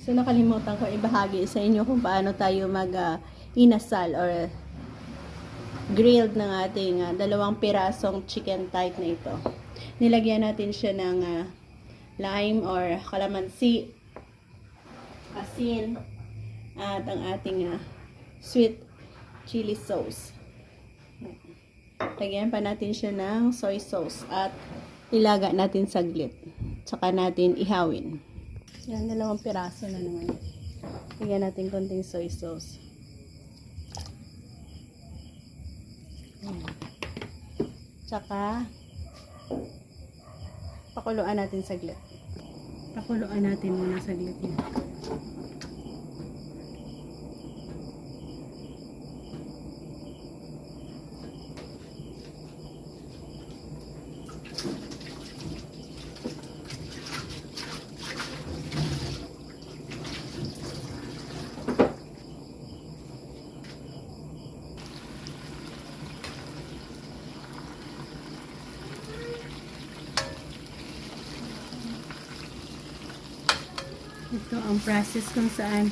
So nakalimutan ko ibahagi sa inyo kung paano tayo inasal or grilled ng ating 2 pirasong chicken thigh na ito. Nilagyan natin siya ng lime or calamansi, asin, at ang ating sweet chili sauce. Lagyan pa natin siya ng soy sauce at ilaga natin saglit. Tsaka natin ihawin. Yan, 2 piraso na naman. Lagyan natin konting soy sauce. Tsaka pakuluan natin saglit. Pakuluan natin muna saglit yan. Ito ang process kung saan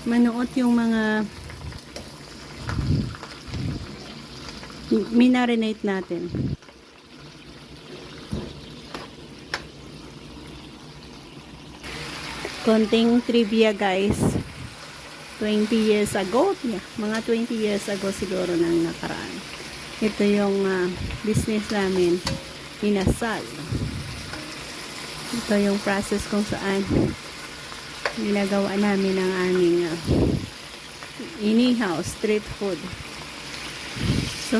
manuot yung mga minarinate natin. Konting trivia guys. 20 years ago, mga 20 years ago siguro nang nakaraan. Ito yung business namin, inasal. Ito yung process kung saan ginagawa namin ang aming inihaw, street food. So,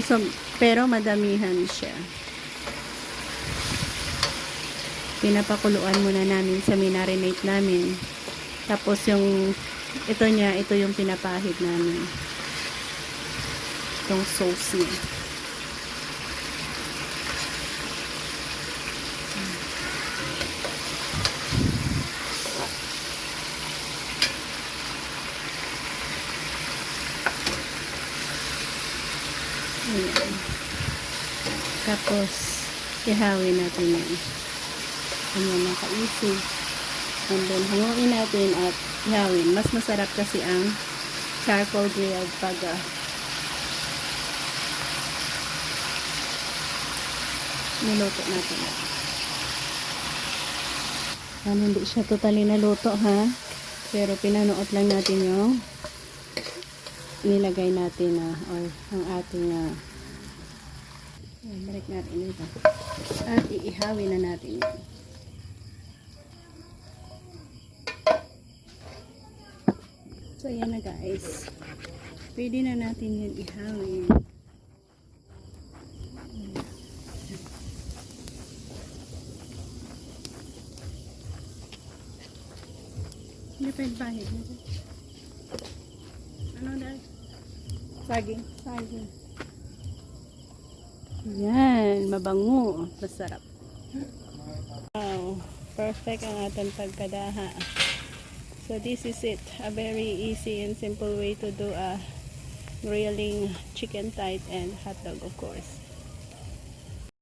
pero madamihan siya. Pinapakuluan muna namin sa minarinate namin. Tapos ito yung pinapahid namin. Itong sauce niya. Ayan. Tapos ihawin natin yan. Ayan, naka-easy. And then hanguin natin at ihawin. Mas masarap kasi ang charcoal grilled pag niluto natin. Hindi siya totally naluto ha. Pero pinanuot lang natin yung nilagay natin or ang ating balik natin ito at iihawin na natin yan. So yan na guys, pwede na natin yan ihawin. Hindi pa yung bahid nito. Ano dahil? Saging. Saging. Yan. Mabango. Masarap. Wow. Perfect ang ating pagkadaha. So this is it. A very easy and simple way to do a grilling chicken thigh and hot dog of course.